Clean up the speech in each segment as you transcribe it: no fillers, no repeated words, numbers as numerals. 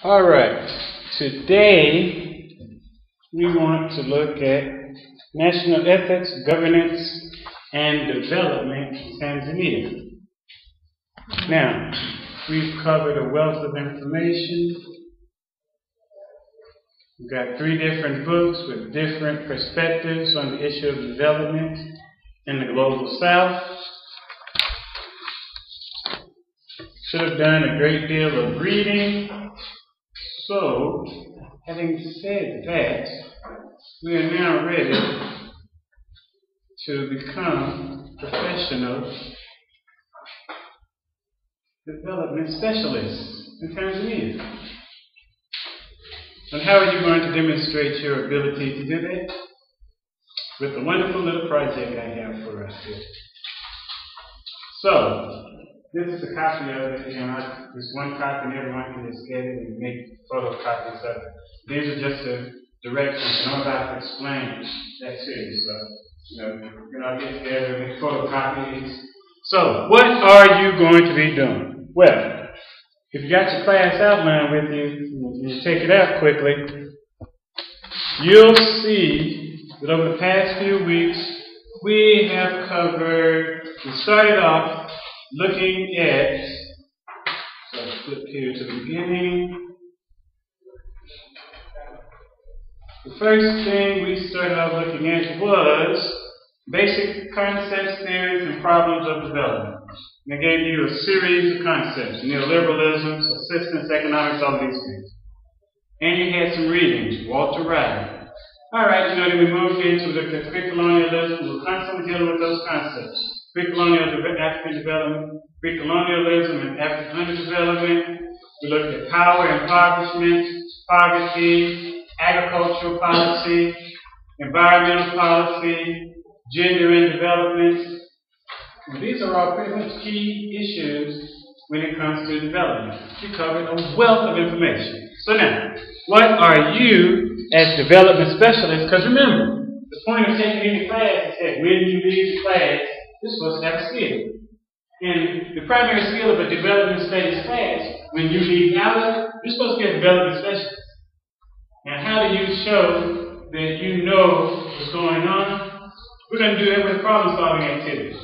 All right. Today, we want to look at national ethics, governance, and development in Tanzania. Now, we've covered a wealth of information. We've got 3 different books with different perspectives on the issue of development in the global south. Should have done a great deal of reading. So, having said that, we are now ready to become professional development specialists in Tanzania. And how are you going to demonstrate your ability to do that? With a wonderful little project I have for us here. So, this is a copy of it, and there's one copy and everyone can just get it and make photocopies of it. These are just the directions, and I'm about to explain that to you. So, we're going to get together and make photocopies. So, what are you going to be doing? Well, if you got your class outline with you, and you take it out quickly, you'll see that over the past few weeks, we have covered, we started off looking at, so I'll flip here to the beginning. The first thing we started off looking at was basic concepts, theories, and problems of development. And I gave you a series of concepts: neoliberalism, subsistence economics, all of these things. And you had some readings, Walter Rodney. All right, then we moved into the pre-colonialism. We're constantly dealing with those concepts. Pre-colonial African development, pre-colonialism and African underdevelopment. We looked at power, impoverishment, poverty, agricultural policy, environmental policy, gender and development. Well, these are all pretty much key issues when it comes to development. We covered a wealth of information. So now, what are you as development specialists? Because remember, the point of taking any class is that when you leave the class, you're supposed to have a skill. And the primary skill of a development studies class, when you leave out of it, you're supposed to be a development specialist. Now, how do you show that you know what's going on? We're going to do it with problem-solving activities.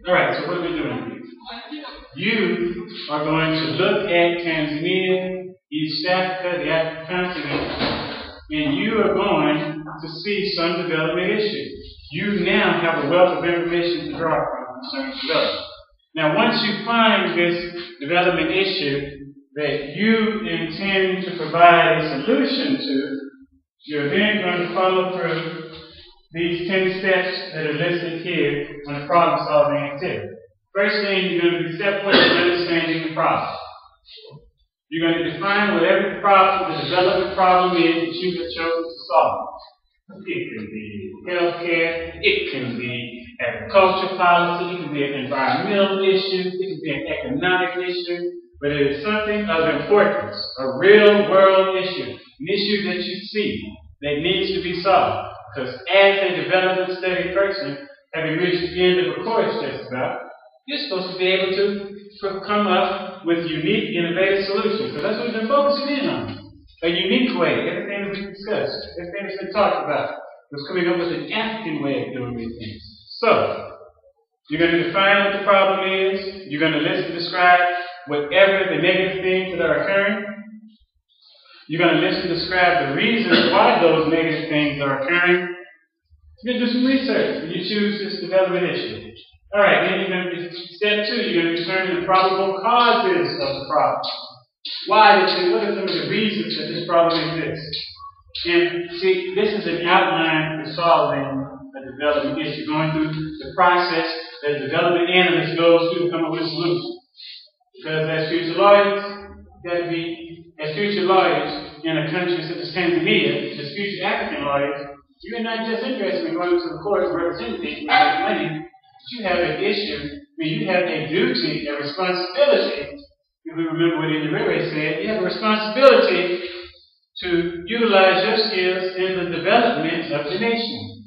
All right, so what are we doing here? You are going to look at Tanzania, East Africa, the African continent, and you are going to see some development issues. You now have a wealth of information to draw from concerning development. Now, once you find this development issue that you intend to provide a solution to, you're then going to follow through these 10 steps that are listed here on the problem-solving activity. First thing you're going to do, step 1 is understanding the problem. You're going to define whatever the problem, the development problem is that you have chosen to solve. It can be healthcare, it can be agriculture policy, it can be an environmental issue, it can be an economic issue, but it is something of importance, a real-world issue, an issue that you see that needs to be solved. Because as a development study person, having reached the end of a course just about, you're supposed to be able to come up with unique, innovative solutions. So that's what we've been focusing in on. A unique way. Everything that we've discussed, everything that's been talked about, was coming up with an African way of doing these things. So, you're going to define what the problem is. You're going to list and describe whatever the negative things that are occurring. You're going to list and describe the reasons why those negative things are occurring. You're going to do some research when you choose this development issue. All right, then you're going to do step 2. You're going to determine the probable causes of the problem. Why? What are some of the reasons that this problem exists? And see, this is an outline for solving a development issue, going through the process that a development analyst goes through to come up with a solution. Because as future lawyers, in a country such as Tanzania, as future African lawyers, you're not just interested in going to the court and representing people and making money, but you have an issue, you have a duty, a responsibility. If we remember what Indira said, you have a responsibility to utilize your skills in the development of the nation,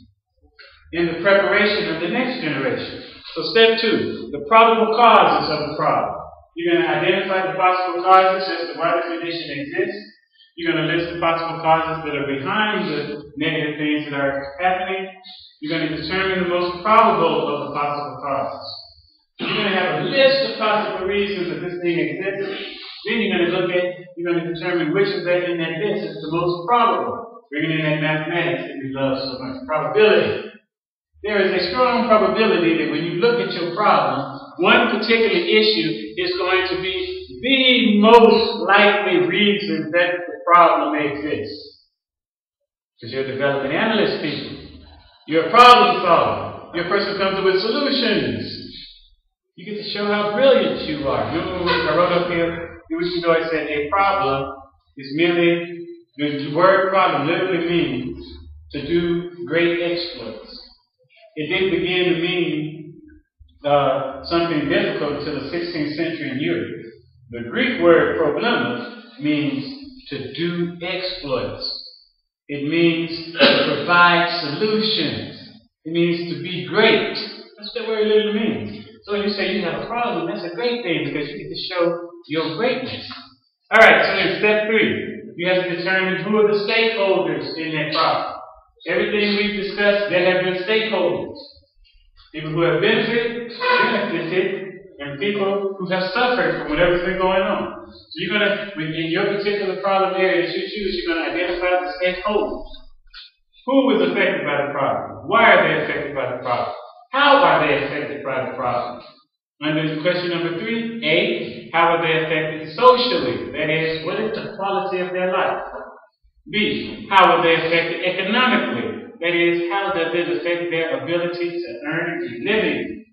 in the preparation of the next generation. So step 2, the probable causes of the problem. You're going to identify the possible causes as to why the condition exists. You're going to list the possible causes that are behind the negative things that are happening. You're going to determine the most probable of the possible causes. You're going to have a list of possible reasons that this thing exists. Then you're going to determine which of that in that list is the most probable. Bringing in that mathematics that we love so much. Probability. There is a strong probability that when you look at your problem, one particular issue is going to be the most likely reason that the problem may exist. Because you're developing analyst people. You're a problem solver. You're a person who comes up with solutions. You get to show how brilliant you are. Remember what I wrote up here a few weeks ago? I said a problem is merely, the word problem literally means to do great exploits. It didn't begin to mean something difficult until the 16th century in Europe. The Greek word problema means to do exploits. It means to provide solutions. It means to be great. That's what that word literally means. So when you say you have a problem, that's a great thing because you get to show your greatness. Alright, so in step 3, you have to determine who are the stakeholders in that problem. Everything we've discussed, there have been stakeholders. People who have benefited, and people who have suffered from whatever's been going on. So you're going to, in your particular problem area that you choose, you're going to identify the stakeholders. Who was affected by the problem? Why are they affected by the problem? How are they affected by the problem? Under question number 3, A, how are they affected socially? That is, what is the quality of their life? B, how are they affected economically? That is, how does it affect their ability to earn a living?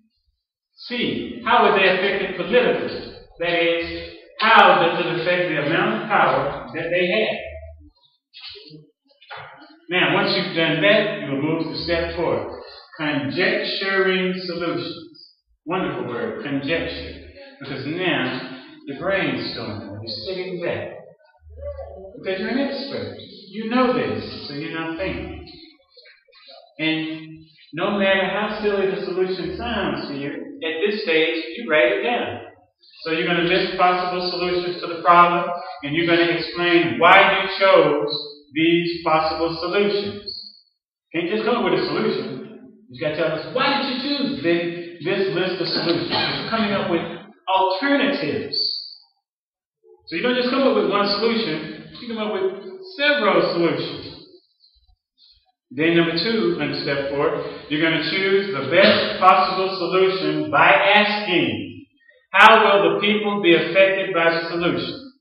C, how are they affected politically? That is, how does it affect the amount of power that they have? Now, once you've done that, you will move to step 4, conjecturing solutions. Wonderful word, conjecture. Because now, the brain's storming. You're sitting back. Because you're an expert. You know this, so you're not thinking. And no matter how silly the solution sounds to you, at this stage, you write it down. So you're going to list possible solutions to the problem, and you're going to explain why you chose these possible solutions. You can't just come up with a solution. You got to tell us, why did you choose this list of solutions? You're coming up with alternatives. So you don't just come up with one solution, you come up with several solutions. Then number 2, under step 4, you're going to choose the best possible solution by asking, how will the people be affected by the solution?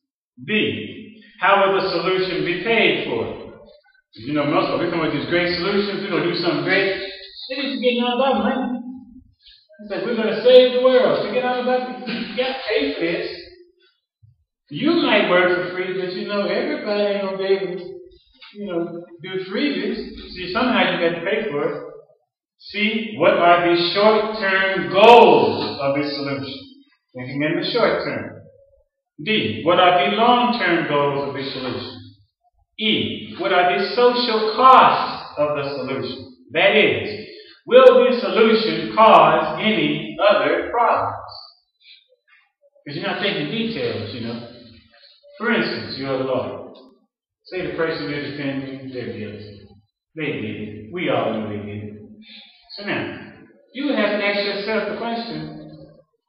B, how will the solution be paid for? You know, most of us, we come up with these great solutions, we're going to do something great. They need to get all about money. It's like, we're going to save the world. Forget all about it. You got to pay for this. You might work for free, but you know, everybody ain't going to be able to, do freebies. See, somehow you got to pay for it. See, what are the short-term goals of this solution? Thinking in the short term. D, what are the long-term goals of this solution? E, what are the social costs of the solution? That is, will this solution cause any other problems? Because you're not thinking details, For instance, you're a lawyer. Say the person you're defending, they're guilty. They did it. We all know they did it. So now, you would have to ask yourself the question,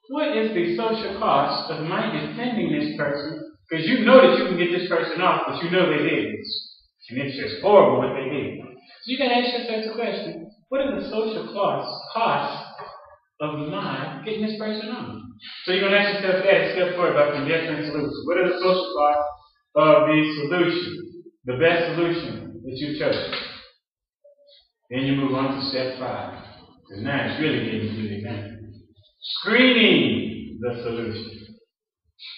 what is the social cost of my defending this person? Because you know that you can get this person off, but you know they did this. And it's just horrible what they did. So you got to ask yourself the question, what are the social costs of my getting this person off? So you're going to ask yourself that step 4 about conjecturing solutions. What are the social costs of the solution? The best solution that you chose. Then you move on to step 5. Because now it's really getting to the game. Screening the solution.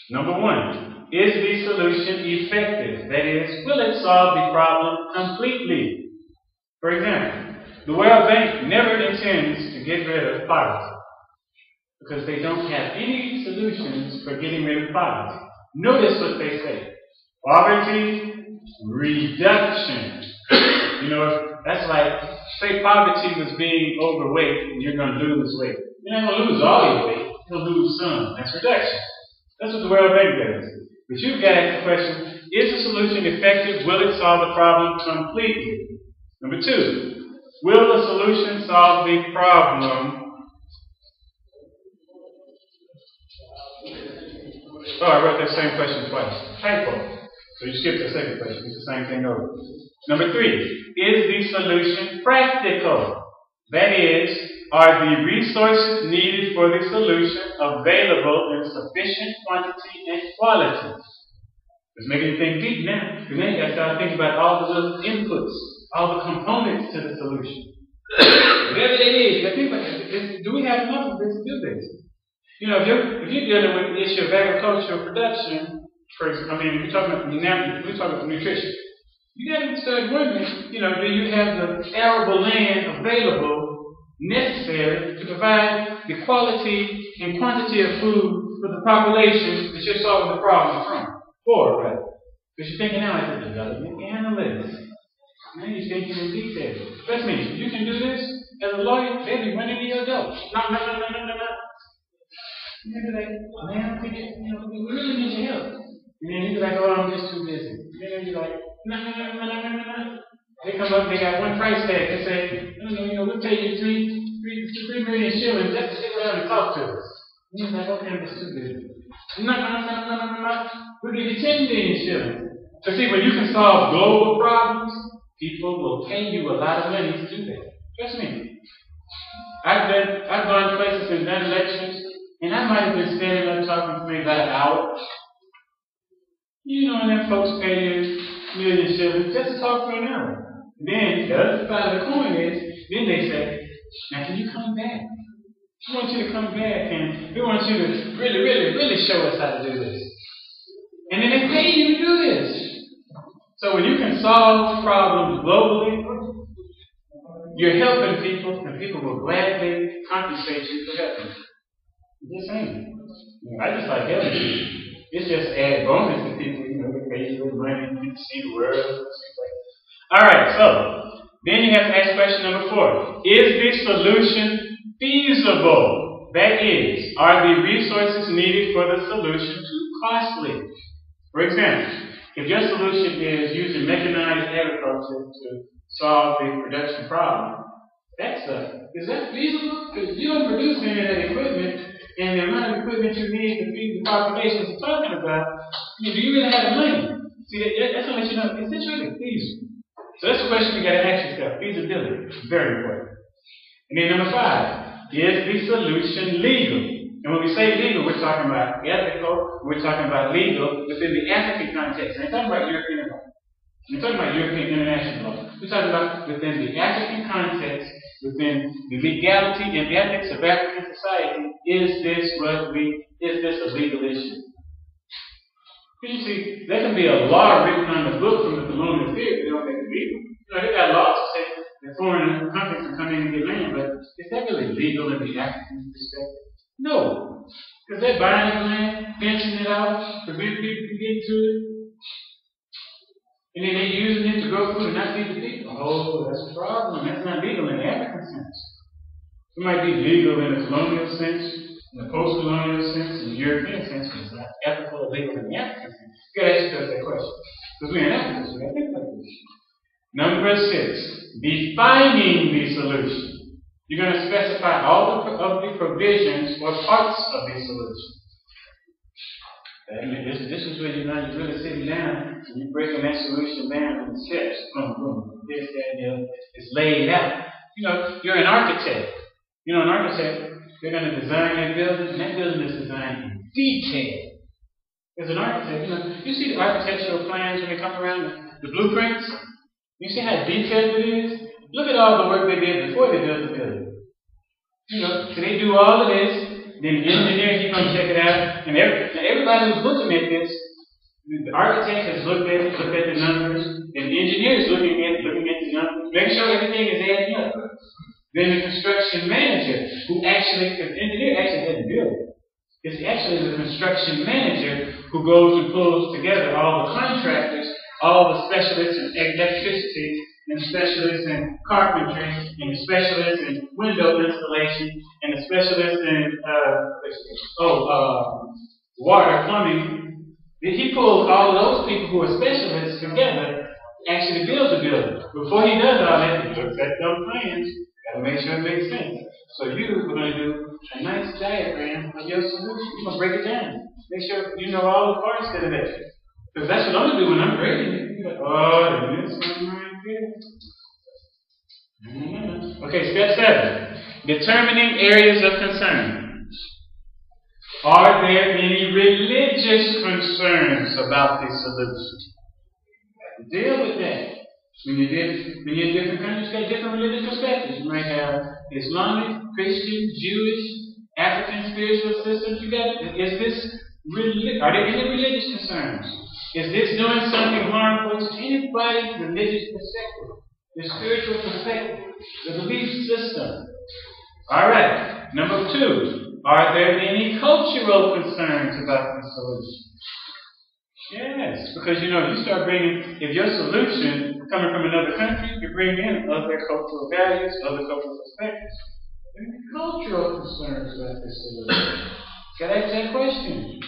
Number 1, is the solution effective? That is, will it solve the problem completely? For example, the World Bank never intends to get rid of poverty because they don't have any solutions for getting rid of poverty. Notice what they say. Poverty reduction. That's like, say poverty was being overweight and you're going to lose weight. You're not going to lose all your weight. You'll lose some. That's reduction. That's what the World Bank does. But you've got to ask the question, is the solution effective? Will it solve the problem completely? Number two, will the solution solve the problem? Oh, I wrote that same question twice. Typo. So you skipped the second question. It's the same thing over. Number three, is the solution practical? That is, are the resources needed for the solution available in sufficient quantity and quality? Let's make it think deep now. Because then you got to start thinking about all the little inputs, all the components to the solution. Whatever it is, you got to think about it. Do we have enough of this to do this? You know, if you're dealing with the issue of agricultural production, we're talking about nutrition. You got to start wondering, you know, do you have the arable land available necessary to provide the quality and quantity of food for the population that you're solving the problem for, right? Because you're thinking now as a development analyst. Now you're thinking in detail. Trust me, you can do this as a lawyer, they'll be running to your door. No. You'll be like, man, we really need your help. And then you'll be like, oh, I'm just too busy. And then you're like, no. They come up, they got one price tag. They say, we'll pay you 3 million shillings just to sit down and talk to us. And you're like, okay, I'm just too busy. No. We'll give you 10 million shillings. So see, when you can solve global problems, people will pay you a lot of money to do that. Trust me. I've gone places and done lectures, and I might have been standing up talking for maybe about an hour. You know, and then folks pay you million shillings just to talk for an hour. Then the other side of the coin is, then they say, now can you come back? We want you to come back, and we want you to really show us how to do this. And then they pay you to do this. So when you can solve problems globally, you're helping people, and people will gladly compensate you for helping. Just saying. I just like helping people. It's just added bonus to people, they pay you with money, you get to see the world. Alright, so then you have to ask question number 4. Is this solution feasible? That is, are the resources needed for the solution too costly? For example, if your solution is using mechanized agriculture to solve the production problem, is that feasible? Because you don't produce any of that equipment, and the amount of equipment you need to feed the population you're talking about, do you really have the money? See, that's going to let you know, is this really feasible? So that's the question you got to ask yourself. Feasibility is very important. And then number 5, is the solution legal? And when we say legal, we're talking about ethical, we're talking about legal within the African context. And we're talking about European law. We're talking about European international law. We're talking about within the African context, within the legality and ethics of African society, is this a legal issue? You see, there can be a law written on the book from the colonial period, they don't make it legal. They got laws that say that foreign countries can come in and get land, but is that really legal in the African perspective? No. Because they're buying the land, fencing it out, prevent people from getting to it. And then they're using it to grow food and not feed the people. Oh, that's a problem. That's not legal in the African sense. It might be legal in the colonial sense, in the post-colonial sense, in the European sense, but it's not ethical or legal in the African sense. You gotta ask yourself that question. Because we're in Africa, so we gotta think like this. Number 6, defining the solution. You're going to specify all of the provisions or parts of the solution. And this is where you're really sitting down and you're breaking that solution down in steps. Boom, boom. This, that, the other. It's laid out. You're an architect. An architect, they're going to design their building, and that building is designed in detail. As an architect, you see the architectural plans when they come around, the blueprints? You see how detailed it is? Look at all the work they did before they built the building. So they do all of this, then the engineer, he comes check it out, and everybody who's looking at this, the architect has looked at it, looked at the numbers, and the engineer is looking at the numbers, making sure everything is adding up. Then the construction manager, because the engineer actually didn't build it. It's actually the construction manager who goes and pulls together all the contractors, all the specialists in electricity, and a specialist in carpentry, and a specialist in window installation, and a specialist in water, plumbing. He pulls all those people who are specialists together, actually build the building. Before he does all that, he looks at those plans, got to make sure it makes sense. So we're going to do a nice diagram of your solution. You're going to break it down. Make sure you know all the parts that are there. Because that's what I'm going to do when I'm grading it. You're like, oh, this one right there. Okay, step 7. Determining areas of concern. Are there any religious concerns about this solution? Deal with that. When you're in different countries, you got different religious perspectives. You might have Islamic, Christian, Jewish, African spiritual systems. Are there any religious concerns? Is this doing something harmful to anybody's religious perspective, their spiritual perspective, the belief system? All right. Number 2. Are there any cultural concerns about the solution? Yes, because you start bringing, if your solution coming from another country, you bring in other cultural values, other cultural perspectives. There are cultural concerns about this solution. Got to ask that question.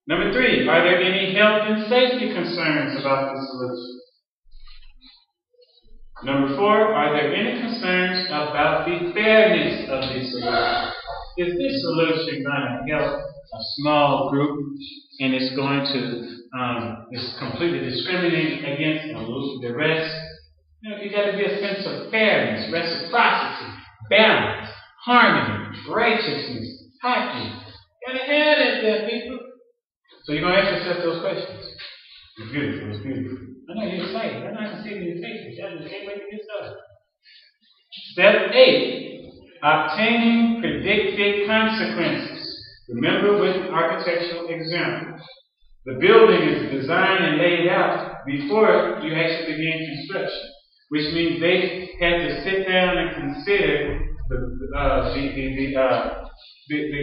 Number 3, are there any health and safety concerns about this solution? Number 4, are there any concerns about the fairness of this solution? Is this solution going to help a small group, and it's going to it's completely discriminating against the rest? You got to be a sense of fairness, reciprocity, balance, harmony, righteousness, happiness. Got to have that there, people. So you're going to ask yourself those questions. It's beautiful. It's beautiful. I know you're excited. I know I can see it in your faces. I just can't wait to get started. Step 8. Obtaining predicted consequences. Remember with architectural examples. The building is designed and laid out before you actually begin construction, which means they had to sit down and consider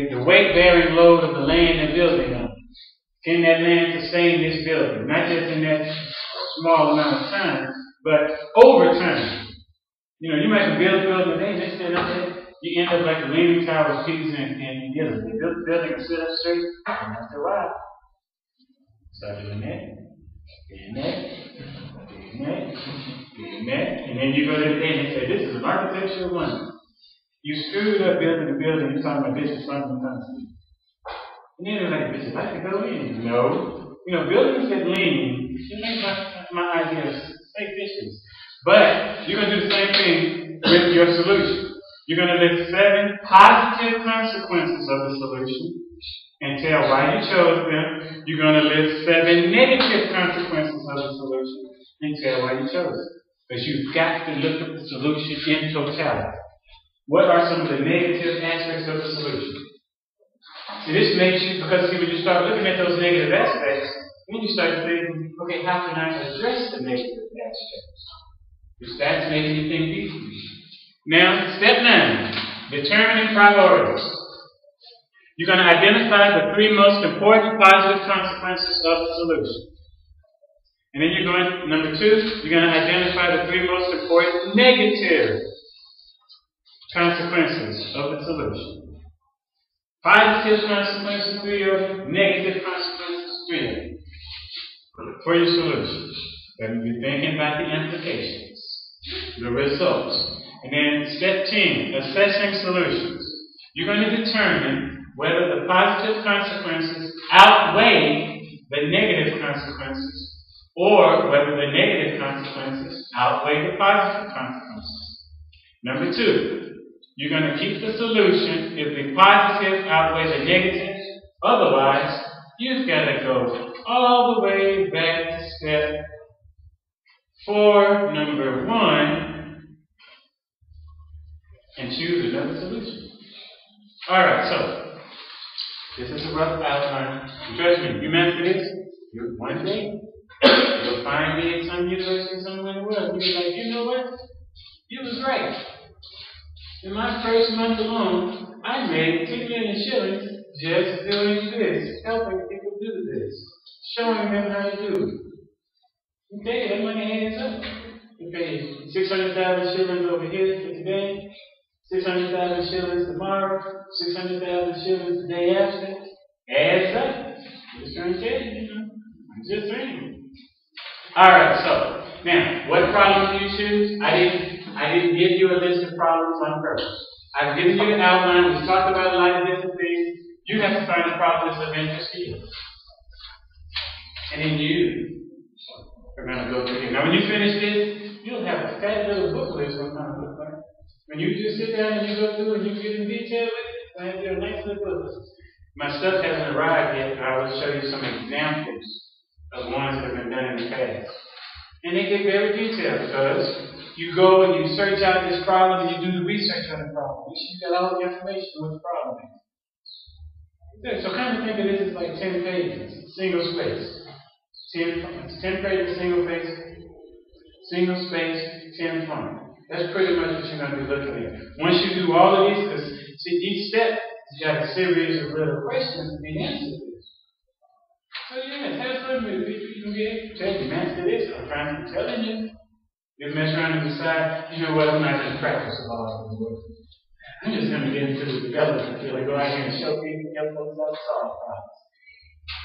the weight-bearing load of the land they're building on. Can that land sustain this building? Not just in that small amount of time, but over time. You might build a building today, next day, you end up like the Leaning Tower of Pisa and Italy. They built the building and stood up straight, and after a while, start doing that, and then you go to the day and they say, this is an architectural wonder. You screwed up building the building, you're talking about Bishop Franklin Constantine. And then they're like, Bishop, I can go in. No. Buildings that lean, it makes my idea of safe distance. But you're going to do the same thing with your solution. You're going to list 7 positive consequences of the solution and tell why you chose them. You're going to list 7 negative consequences of the solution and tell why you chose it. Because you've got to look at the solution in totality. What are some of the negative aspects of the solution? See, this makes you, because when you start looking at those negative aspects, then you start thinking, okay, how can I address the negative aspects? Which that's making you think deeply. Now, step 9, determining priorities. You're going to identify the 3 most important positive consequences of the solution. And then number 2, you're going to identify the 3 most important negative consequences of the solution. Positive consequences 3, negative consequences 3 for your solution. Then you're thinking about the implications, the results. And then step 10, assessing solutions. You're going to determine whether the positive consequences outweigh the negative consequences, or whether the negative consequences outweigh the positive consequences. Number 2, you're going to keep the solution if the positive outweigh the negative. Otherwise, you've got to go all the way back to step 4, number 1, and choose another solution. Alright, so this is a rough outline. Trust me, you master this, one day you'll find me in some university somewhere in the world. You'll be like, you know what? You was right. In my first month alone, I made 10 million shillings just doing this, helping people do this, showing them how to do it. Okay, that money adds up. We paid 600,000 shillings over here for today, 600,000 shillings tomorrow, 600,000 shillings the day after. Adds up. Just trying to tell you, I'm just saying. Alright, so now, what problem do you choose? I didn't give you a list of problems on purpose. I've given you an outline. We talked about a lot of different things. You have to find a problem that's of interest to you. And then you are going to go through here. Now, when you finish this, you'll have a fat little booklet sometimes. When you just sit down and you go through and you get in detail with it, I have a nice little booklet. My stuff hasn't arrived yet, but I will show you some examples of ones that have been done in the past. And they get very detailed because you go and you search out this problem and you do the research on the problem. You got all the information on what the problem is. So kind of think of this as like 10 pages, single space. 10 pages, single space, 10 font. That's pretty much what you're going to be looking at. Once you do all of these, because see, each step, you got a series of little questions to be answered. So yeah, have fun with it. You can get tell you, master this. I'm trying to tell you. You mess around and decide, you know what, I'm not going to practice a lot of this work. I'm just going to get into the development field and go out here and show people help folks out to solve problems.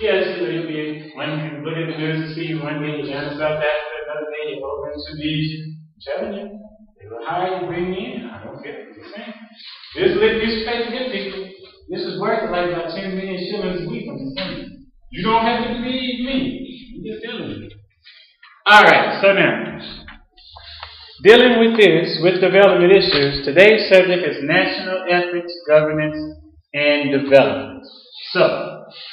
Yes, you'll be one can look at the news and see one day you're down in South Africa, another day you're over in Tunisia. I'm telling you, they will hire you, bring me in. I don't care what you're saying. This piece of paper here, people, this is worth like about 10 million shillings a week. I'm just telling you. You don't have to believe me. I'm just telling you. Alright, so now, dealing with this, with development issues, today's subject is national ethics, governance, and development. So,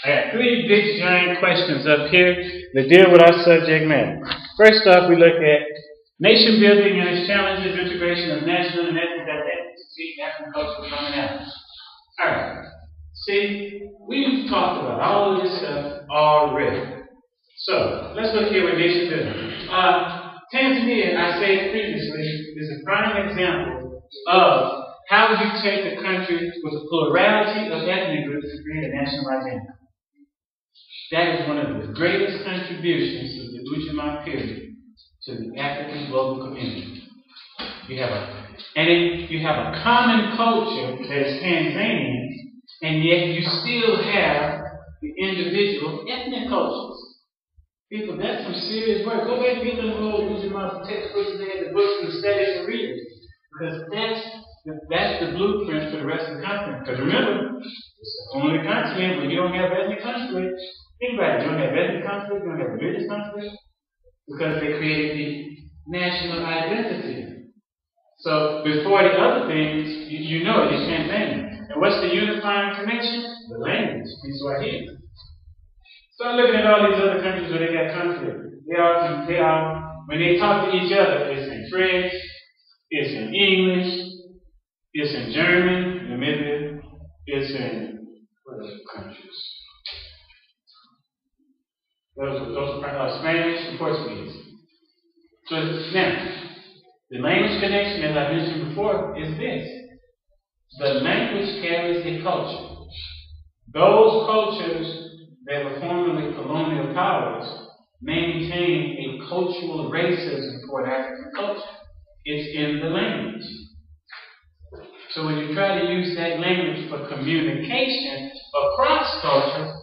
I got 3 big giant questions up here that deal with our subject matter. First off, we look at nation building and its challenges, integration of national and ethnic identities. See, African cultural commonalities. Alright. See, we've talked about all of this stuff already. So, let's look here with nation building. Tanzania, I said previously, is a prime example of how you take a country with a plurality of ethnic groups to create a national identity. That is one of the greatest contributions of the Ujamaa period to the African global community. You have a common culture that is Tanzanian, and yet you still have the individual ethnic cultures. People, that's some serious work. Go back and get them old Ujamaa textbooks and the books and studies and read it. Because that's the blueprint for the rest of the continent. Because remember, it's the only continent where you don't have ethnic conflict. Think about it. You don't have ethnic conflict, you don't have religious conflict. Because they created the national identity. So before the other things, you know it, it's Tanzania. And what's the unifying connection? The language, Kiswahili. Start looking at all these other countries where they got conflict. They are, when they talk to each other, it's in French, it's in English, it's in German, Namibia, it's in what other countries? Those are Spanish and Portuguese. So now, the language connection, as I mentioned before, is this. The language carries a culture. Those cultures that were formerly colonial powers maintain a cultural racism toward African culture. It's in the language. So when you try to use that language for communication across culture,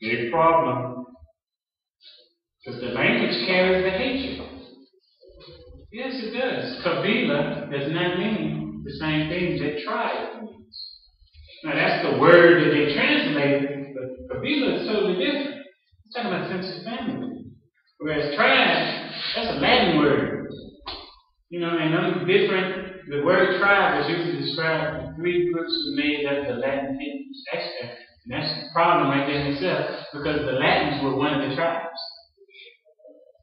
big problem. Because the language carries the hatred. Yes, it does. Kabila does not mean the same thing that tribe means. Now that's the word that they translated, but Kabila is totally different. It's talking about sense of family. Whereas tribe, that's a Latin word. You know, and those different, the word tribe is usually described in 3 groups who made up the Latin peoples. And that's the problem right there in itself, because the Latins were one of the tribes.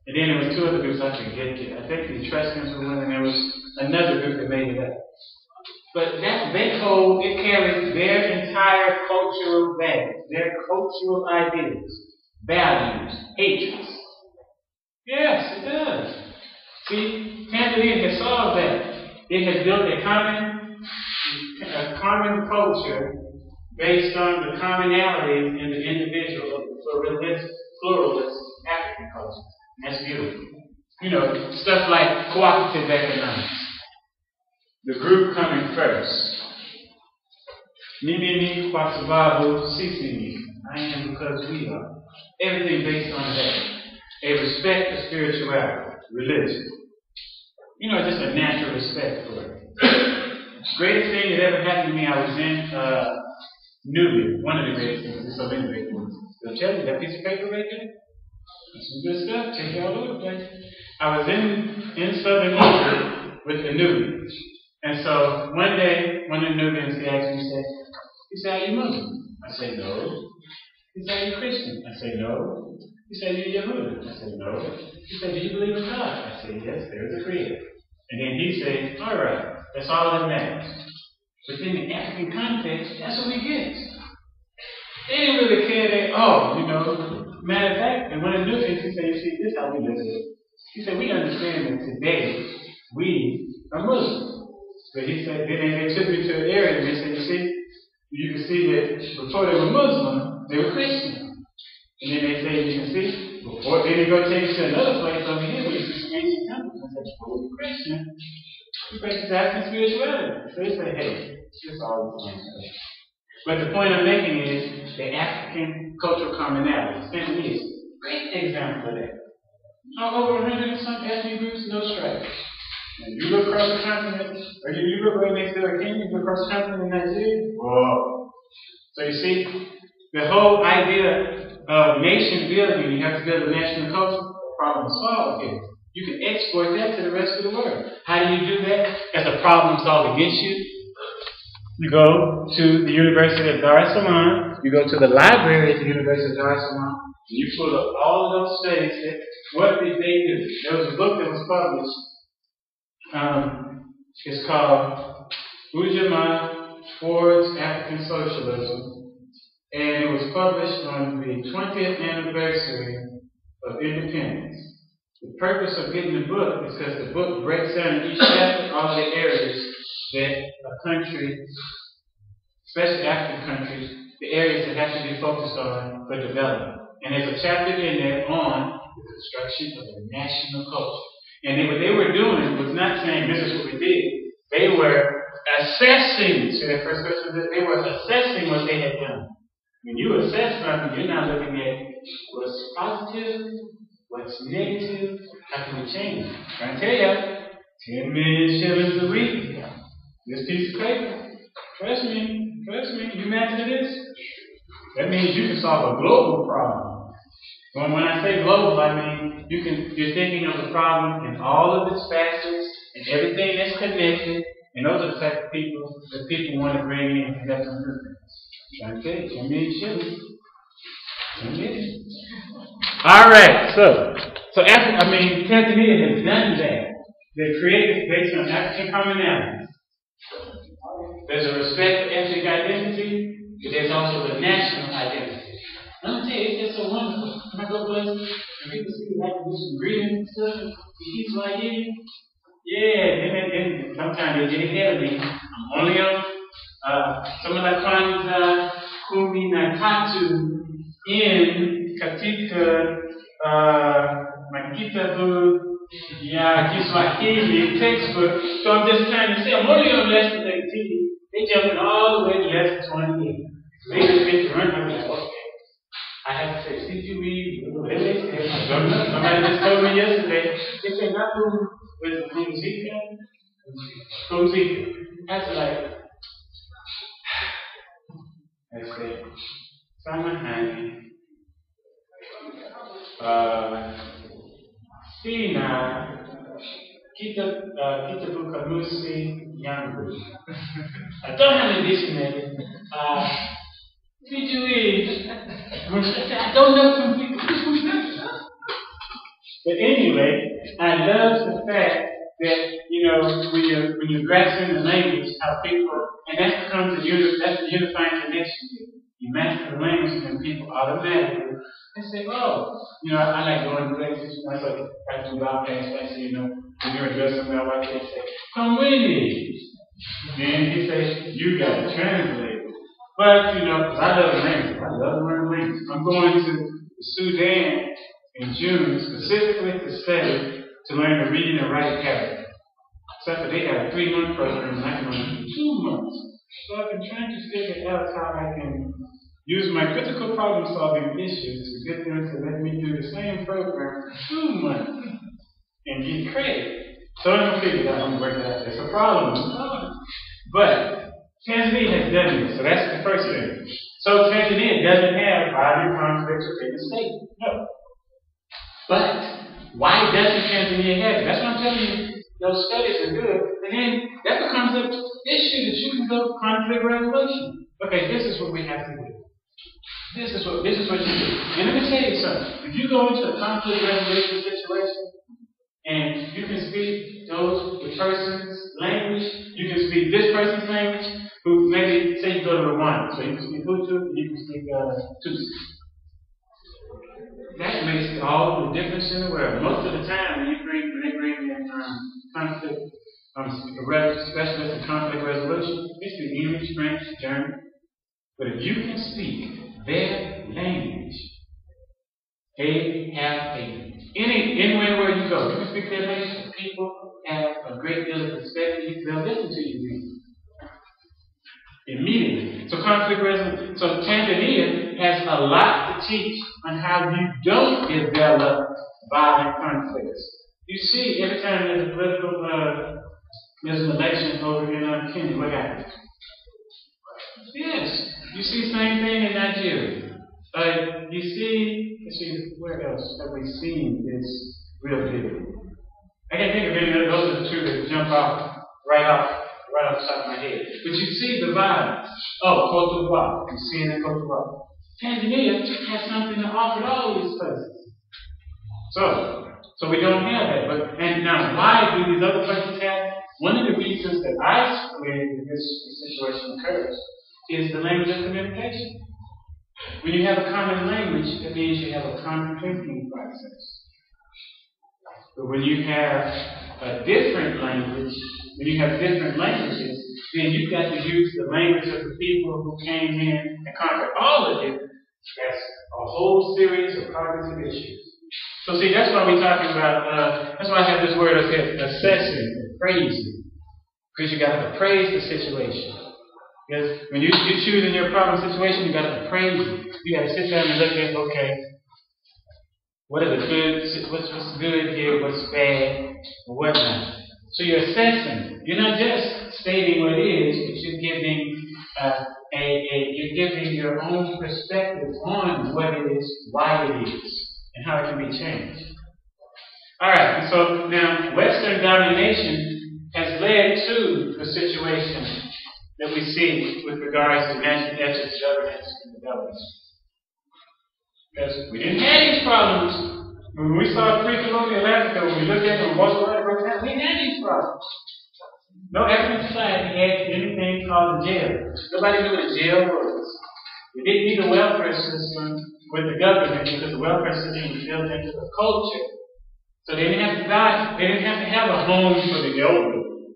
And then there was 2 other groups I forget it. I think the Etruscans were one, and there was another group that made it up. But it carries their entire cultural values, their cultural ideas, values, hatreds. Yes, it does. See, Tanzania has solved that. It has built a common culture based on the commonalities in the individual of the pluralist African culture. And that's beautiful. You know, stuff like cooperative economics. The group coming first. Mimi, Kwasababu, Sisi. I am because we are. Everything based on that. A respect for spirituality, religion. You know, just a natural respect for it. Greatest thing that ever happened to me, I was in Nubia. One of the greatest things. There's so many great things. I'll tell you, that piece of paper right there? That's some good stuff. Take you all over the place. I was in southern Egypt with the Nubians. And so one day, one of the Nubians asked me, he said, are you Muslim? I said, no. He said, are you Christian? I said, no. He said, you're Yehudi? I said, no. He said, do you believe in God? I said, yes, there's a creator. And then he said, all right, that's all that matters. But in the African context, that's what we get. They didn't really care that, you know, matter of fact, and one of the Nubians, he said, you see, this is how we live it. He said, we understand that today we are Muslims. But he said, then they took me to an area and they said, you can see that before they were Muslim, they were Christian. And then they say, you can see, before then they go take you to another place over here where you see some ancient temples. I said, before we were Christian, we practice African spirituality. So they say, hey, it's just all the same stuff. But the point I'm making is the African cultural commonalities. Spontaneity is a great example of that. Over 100 and some ethnic groups, no strikes. And you look across the continent, or you look right next to Kenya, you look across the continent in Nigeria, whoa. So you see, the whole idea of nation building, you have to build a national culture, problem solved here. You can export that to the rest of the world. How do you do that? As a problem solved against you. You go to the University of Dar es Salaam, you go to the library at the University of Dar es Salaam, and you pull up all of those studies that, what did they do? There was a book that was published. It's called Ujamaa Towards African Socialism, and it was published on the 20th anniversary of independence. The purpose of getting the book is because the book breaks down in each chapter all the areas that a country, especially African countries, the areas that have to be focused on for development. And there's a chapter in there on the construction of a national culture. And what they were doing was not saying this is what we did. They were assessing. See that first question? They were assessing what they had done. When you assess something, you're not looking at what's positive, what's negative, how can we change it. I'm trying to tell you, 10 million shillings a week. This piece of paper. Trust me, you master this. That means you can solve a global problem. When I say global, I mean you're thinking of the problem in all of its facets and everything that's connected, and those are the type of people that people want to bring in and help them do things. I'm trying to tell you, 10 million shillings. 10 million. All right, so Tanzania has done that. They're created based on African commonalities. There's a respect for ethnic identity, but there's also the national identity. I'm going to tell you, it's just so wonderful. When I go places, and people see like do some greetings and stuff, and he's like, and sometimes they get ahead of me. I'm only on someone like Frantz Kumi Natatu in Katika Makitabu Kiswahili textbook. So I'm just trying to say, I'm only on lesson 18. They jumping all the way to lesson 28. They just get to run. I'm like, okay. I have to say, did you read? What did they say? I don't know. Somebody just told me yesterday. They said, not with Kumzika. That's like, I say, Samahani. Sina kita buka musi yangu. I don't have a dictionary. Did you read? I don't know some people. But anyway, I love the fact that, when you're grasping the language, how people, and that becomes the unifying connection. You master the language, and people automatically, they say, I like going to places, I like to do bypass, when you're addressing my wife, they say, come with me. Then he says, you got to translate. But, because I love the language. I love learning language. I'm going to Sudan in June specifically to study to learn to read and write habit. Except for they have a 3-month program and I can only do 2 months. So I've been trying to figure out how I can use my critical problem solving issues to get them to let me do the same program for 2 months and get credit. So I'm going to figure it out. I'm going to work it out. It's a problem. But Tanzania has done this. So that's the first thing. So Tanzania doesn't have body conflicts or fitness state. No. But why doesn't Tanzania have it? That's what I'm telling you. Those studies are good. And then that becomes an issue that you can go conflict resolution. Okay, this is what we have to do. This is what you do. And let me tell you something. If you go into a conflict resolution situation and you can speak the person's language, you can speak this person's language, who maybe say you go to Rwanda, so you can speak Hutu, you can speak Tutsi. That makes all the difference in the world. Most of the time, when they bring in conflict specialists in conflict resolution, they speak English, French, German. But if you can speak their language, they have anywhere where you go, you can speak their language. People have a great deal of respect. They'll listen to you immediately. So conflict resolution. So Tanzania has a lot to teach on how you don't develop violent conflicts. You see, every time there's a political, there's an election over in Kenya, what happens? Yes, you see the same thing in Nigeria. You see, let's see, where else have we seen this real big? I can't think of any of those are the two that jump off right off the top of my head. But you see the violence. Oh, Cote d'Ivoire. You see it in Cote d'Ivoire. Tanzania has something to offer all these places. So we don't have that. And now, why do these other places have? One of the reasons that I believe that this situation occurs is the language of communication. When you have a common language, that means you have a common thinking process. But when you have a different language, when you have different languages, then you've got to use the language of the people who came in and conquered all of it. That's a whole series of cognitive issues. So see, that's why we're talking about, that's why I have this word up here, assessing, appraising. Because you got to appraise the situation. Because when you're choosing your problem situation, you got to appraise it. You got to sit down and look at, okay, what are the good, what's good here, what's bad, or whatnot. So you're assessing. You're not just stating what it is, but you're giving your own perspective on what it is, why it is, and how it can be changed. Alright, so now Western domination has led to the situation that we see with regards to national ethics, governance, and development. Because we didn't have these problems. When we saw pre-colonial Africa, when we looked at them, most of the broke down, we didn't have these problems. No African society had anything called a jail. Nobody knew what a jail was. We didn't need a welfare system with the government because the welfare system was built into the culture. So they didn't have to die. They didn't have to have a home for the elderly.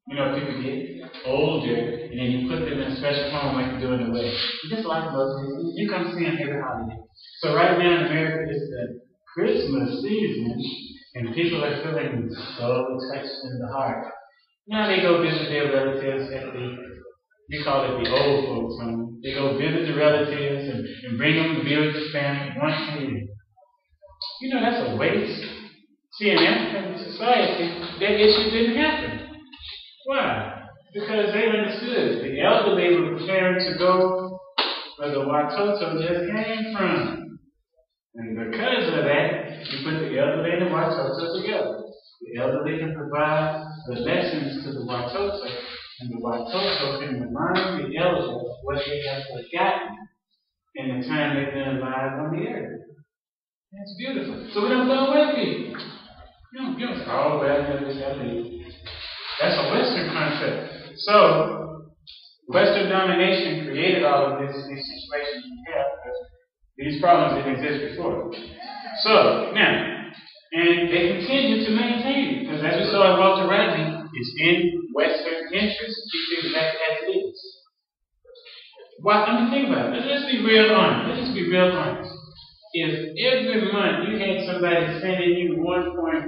You know, people get older and then you put them in a special home like you do in the West. Just like most people. You come see them every holiday. So right now in America, it's the Christmas season, and people are feeling so touched in the heart. Now they go visit their relatives at we call it the old folks home. They go visit the relatives and bring them to be with the family once a year. You know, that's a waste. See, in African society, that issue didn't happen. Why? Because they understood the elderly were preparing to go where the Watoto just came from. And because of that, you put the elderly and the Watoto together. The elderly can provide the lessons to the Watoto, and the Watoto can remind the elderly of what they have forgotten in the time they've been alive on the earth. That's beautiful. So we don't go away people. You don't say, oh, well, that's a Western concept. So, Western domination created all of these situations we have because these problems didn't exist before. So, now, and they continue to maintain it because as we saw in Walter Rodney, it's in Western interest to keep things back as it is. Well, I mean, think about it. Let's be real honest. if every month you had somebody sending you 1.3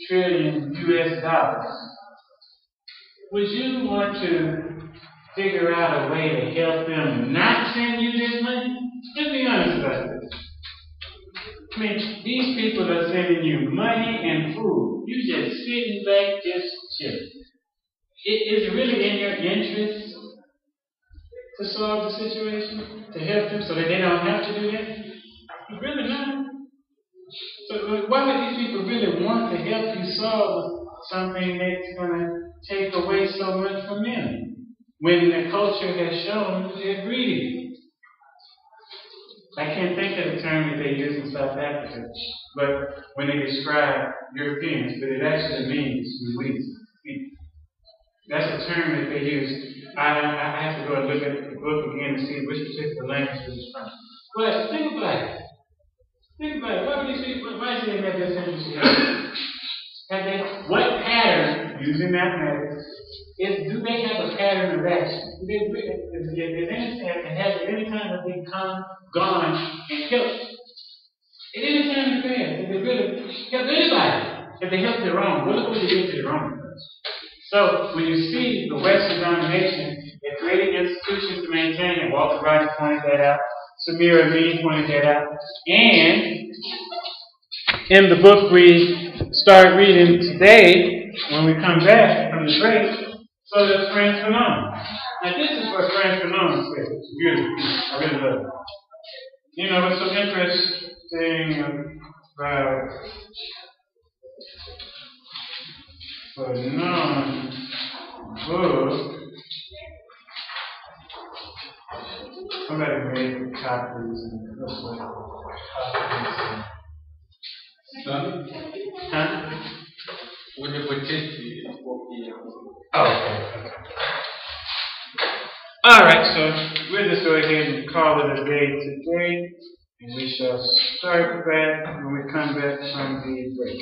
trillion US dollars, would you want to figure out a way to help them not send you this money? Let's be honest about this. I mean, these people are sending you money and food. You just sitting back, just chilling. Is it really in your interest to solve the situation, to help them so that they don't have to do that? Really not. So why would these people really want to help you solve something that's going to take away so much from them, when the culture has shown they're greedy? I can't think of the term that they use in South Africa, but when they describe Europeans, but it actually means elite. That's a term that they use. I have to go and look at the book again to see which particular language it is from. But think about it. Think about it. Why do these people? Why do they have this interest? Have they? What pattern, using mathematics, do they have a pattern of action? Has any time that they gone and helped? At any time in the past, if they really helped anybody, if they helped their own, well, look what they did to their own. So when you see the Western domination, they're creating institutions to maintain it. Rodney pointed that out. Samir, Amin pointed that out. And in the book we start reading today, when we come back from the break, so there's Frantz Fanon. Now this is what Frantz Fanon says. It's beautiful. I really love it. You know, what's so interesting about Fanon book, somebody made copies and looks like copies. Huh? When you put history, it's 4 p.m. Oh, okay. Alright, so we'll just go ahead and call it a day today, and we shall start back when we come back from the break.